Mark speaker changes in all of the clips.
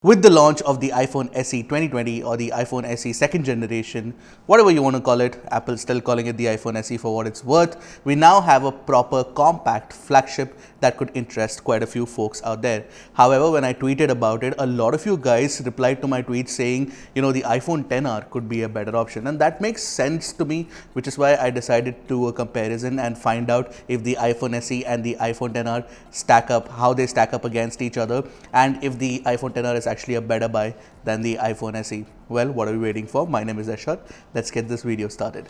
Speaker 1: With the launch of the iPhone SE 2020 or the iPhone SE second generation, whatever you want to call it, Apple's still calling it the iPhone SE for what it's worth, we now have a proper compact flagship that could interest quite a few folks out there. However, when I tweeted about it, a lot of you guys replied to my tweet saying, the iPhone XR could be a better option. And that makes sense to me, which is why I decided to do a comparison and find out if the iPhone SE and the iPhone XR stack up, how they stack up against each other, and if the iPhone XR is actually a better buy than the iPhone SE. Well, what are we waiting for? My name is Ashar. Let's get this video started.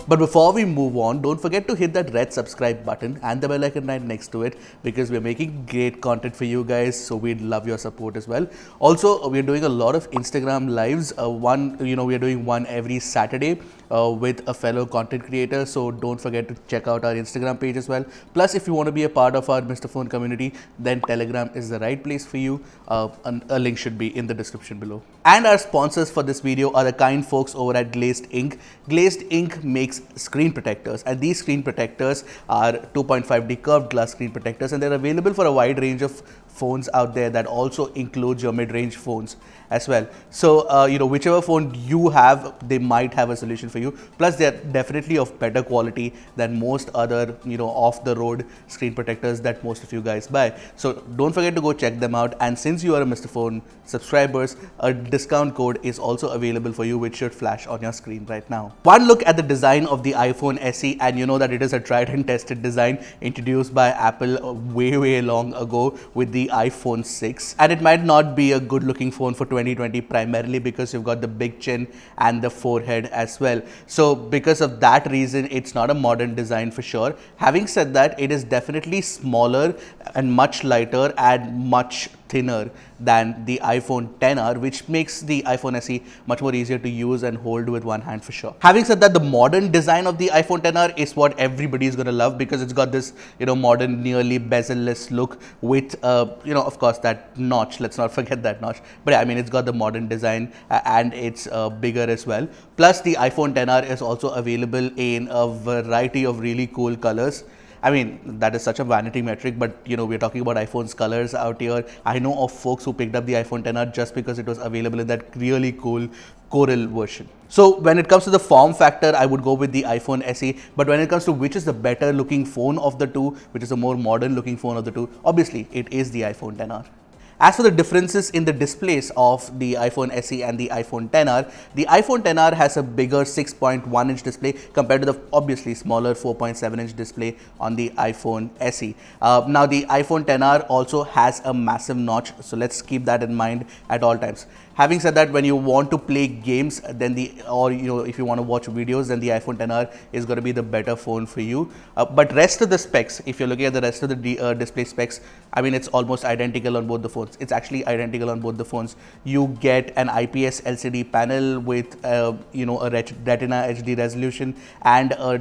Speaker 1: But before we move on, don't forget to hit that red subscribe button and the bell icon right next to it, because we're making great content for you guys, so we'd love your support as well. Also, we're doing a lot of Instagram lives. We're doing one every Saturday with a fellow content creator, so don't forget to check out our Instagram page as well. Plus, if you want to be a part of our Mr. Phone community, then Telegram is the right place for you. A link should be in the description below. And our sponsors for this video are the kind folks over at Glazed Ink. Glazed Ink makes screen protectors, and these screen protectors are 2.5D curved glass screen protectors, and they're available for a wide range of phones out there. That also includes your mid-range phones as well. So whichever phone you have, they might have a solution for you. Plus, they're definitely of better quality than most other off the road screen protectors that most of you guys buy. So don't forget to go check them out. And since you are a Mr. Phone subscribers, a discount code is also available for you, which should flash on your screen right now. One look at the design of the iPhone SE, and you know that it is a tried and tested design introduced by Apple way long ago with the iPhone 6. And it might not be a good looking phone for 2020, primarily because you've got the big chin and the forehead as well. So because of that reason, it's not a modern design for sure. Having said that, it is definitely smaller and much lighter and much thinner than the iPhone XR, which makes the iPhone SE much more easier to use and hold with one hand for sure. Having said that, the modern design of the iPhone XR is what everybody is going to love, because it's got this modern nearly bezel-less look with of course that notch. Let's not forget that notch. But yeah, I mean, it's got the modern design and it's bigger as well. Plus, the iPhone XR is also available in a variety of really cool colors. I mean, that is such a vanity metric, but we're talking about iPhone's colors out here. I know of folks who picked up the iPhone XR just because it was available in that really cool coral version. So when it comes to the form factor, I would go with the iPhone SE. But when it comes to which is the better looking phone of the two, which is a more modern looking phone of the two, obviously it is the iPhone XR. As for the differences in the displays of the iPhone SE and the iPhone XR, the iPhone XR has a bigger 6.1-inch display compared to the obviously smaller 4.7-inch display on the iPhone SE. Now, the iPhone XR also has a massive notch, so let's keep that in mind at all times. Having said that, when you want to play games, then if you want to watch videos, then the iPhone XR is going to be the better phone for you. But rest of the specs, if you're looking at the rest of the display specs, I mean, it's almost identical on both the phones. It's actually identical on both the phones. You get an IPS LCD panel with a Retina HD resolution and a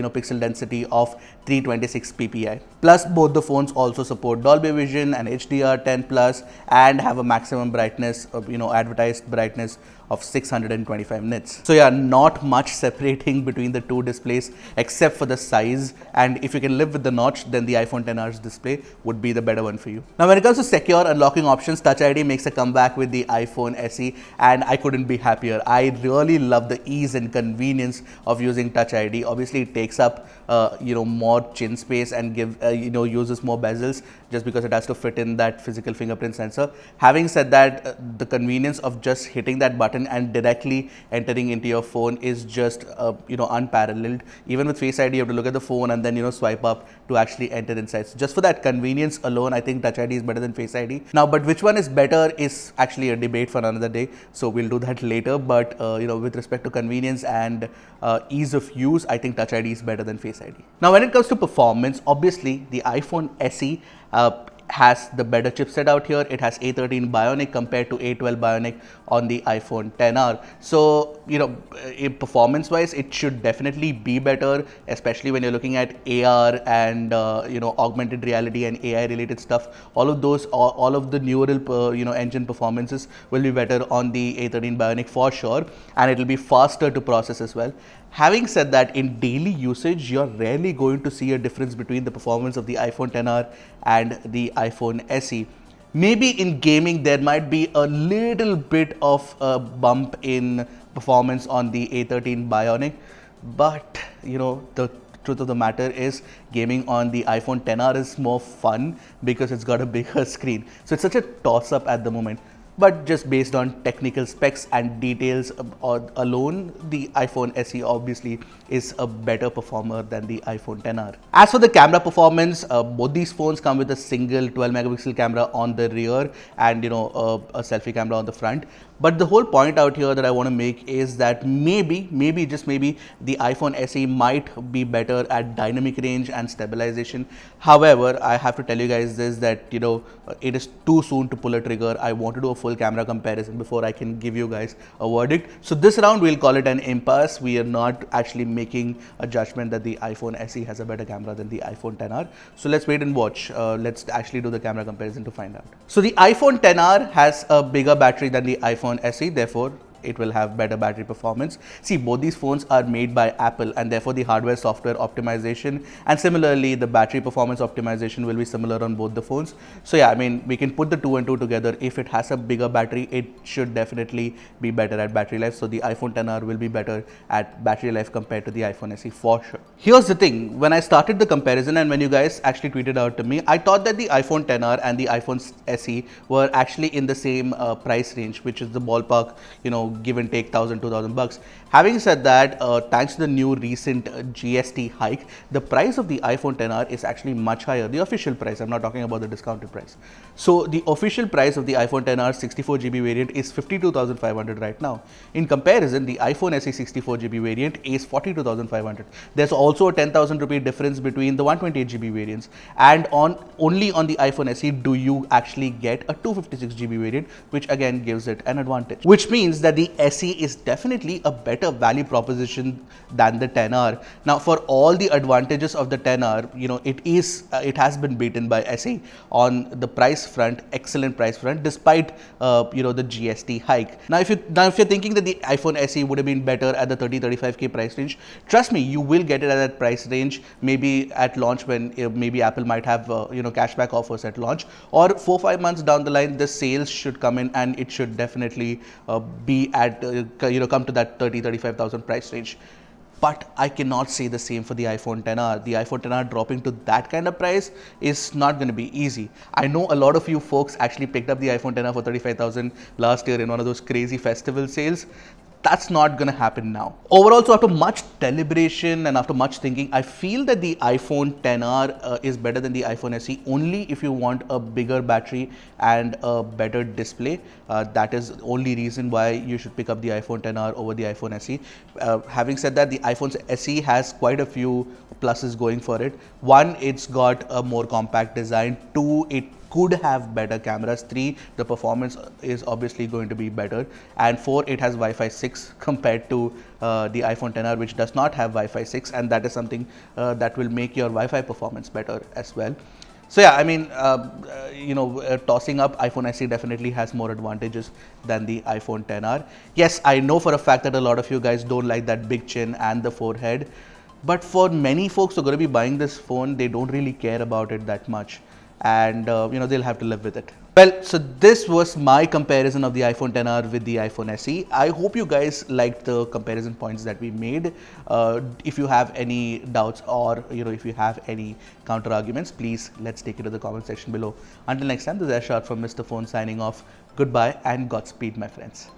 Speaker 1: pixel density of 326 ppi. Plus, both the phones also support Dolby Vision and HDR10 Plus and have a maximum brightness of advertised brightness of 625 nits. So yeah, not much separating between the two displays except for the size, and if you can live with the notch, then the iPhone XR's display would be the better one for you. Now, when it comes to secure unlocking options, Touch ID makes a comeback with the iPhone SE, and I couldn't be happier. I really love the ease and convenience of using Touch ID. Obviously, it takes up more chin space and uses more bezels just because it has to fit in that physical fingerprint sensor. Having said that, the convenience of just hitting that button and directly entering into your phone is just unparalleled. Even with Face ID, you have to look at the phone and then swipe up to actually enter inside. So just for that convenience alone, I think Touch ID is better than Face ID. Now, but which one is better is actually a debate for another day, so we'll do that later. But with respect to convenience and ease of use, I think Touch ID is better than Face ID. Now, when it comes to performance, obviously the iPhone SE has the better chipset out here. It has A13 Bionic compared to A12 Bionic on the iPhone XR. So, performance wise, it should definitely be better, especially when you're looking at AR and, augmented reality and AI related stuff. All of those, all of the neural, engine performances will be better on the A13 Bionic for sure. And it will be faster to process as well. Having said that, in daily usage, you're rarely going to see a difference between the performance of the iPhone XR and the iPhone SE. Maybe in gaming, there might be a little bit of a bump in performance on the A13 Bionic, but the truth of the matter is gaming on the iPhone XR is more fun because it's got a bigger screen. So it's such a toss up at the moment. But just based on technical specs and details alone, the iPhone SE obviously is a better performer than the iPhone XR. As for the camera performance, both these phones come with a single 12 megapixel camera on the rear and a selfie camera on the front. But the whole point out here that I want to make is that maybe just maybe the iPhone SE might be better at dynamic range and stabilization. However, I have to tell you guys this, that it is too soon to pull a trigger. I want to do a full camera comparison before I can give you guys a verdict. So this round we'll call it an impasse. We are not actually making a judgment that the iPhone SE has a better camera than the iPhone XR. So let's wait and watch. Let's actually do the camera comparison to find out. So the iPhone XR has a bigger battery than the iPhone SE, therefore it will have better battery performance. See, both these phones are made by Apple and therefore the hardware software optimization and similarly the battery performance optimization will be similar on both the phones. So yeah, I mean, we can put the two and two together. If it has a bigger battery, it should definitely be better at battery life. So the iPhone XR will be better at battery life compared to the iPhone SE for sure. Here's the thing, when I started the comparison and when you guys actually tweeted out to me, I thought that the iPhone XR and the iPhone SE were actually in the same price range, which is the ballpark, give and take $1,000-2,000. Having said that, thanks to the new recent GST hike, the price of the iPhone XR is actually much higher. The official price, I'm not talking about the discounted price. So the official price of the iPhone XR 64GB variant is 52,500 right now. In comparison, the iPhone SE 64GB variant is 42,500. There's also a 10,000 rupee difference between the 128GB variants. And only on the iPhone SE do you actually get a 256GB variant, which again gives it an advantage. Which means that the SE is definitely a better value proposition than the XR. Now, for all the advantages of the XR, it has been beaten by SE on the price front, excellent price front, despite the GST hike. Now, if you're thinking that the iPhone SE would have been better at the 30-35K price range, trust me, you will get it at that price range. Maybe at launch when maybe Apple might have cashback offers at launch, or 4-5 months down the line, the sales should come in and it should definitely be at come to that 30-35,000 price range. But I cannot say the same for the iPhone XR. The iPhone XR dropping to that kind of price is not going to be easy. I know a lot of you folks actually picked up the iPhone XR for 35,000 last year in one of those crazy festival sales. That's not going to happen now. Overall, so after much deliberation and after much thinking, I feel that the iPhone XR is better than the iPhone SE only if you want a bigger battery and a better display. That is the only reason why you should pick up the iPhone XR over the iPhone SE. Having said that, the iPhone SE has quite a few pluses going for it. One, it's got a more compact design. Two, it could have better cameras. 3, the performance is obviously going to be better, and 4, it has Wi-Fi 6 compared to the iPhone XR, which does not have Wi-Fi 6, and that is something that will make your Wi-Fi performance better as well. So yeah, I mean, tossing up, iPhone SE definitely has more advantages than the iPhone XR. Yes, I know for a fact that a lot of you guys don't like that big chin and the forehead, but for many folks who are going to be buying this phone, they don't really care about it that much. And they'll have to live with it. Well, so this was my comparison of the iPhone XR with the iPhone SE. I hope you guys liked the comparison points that we made. If you have any doubts or if you have any counter arguments, please let's take it to the comment section below. Until next time, this is Ashar from Mr. Phone signing off. Goodbye and Godspeed, my friends.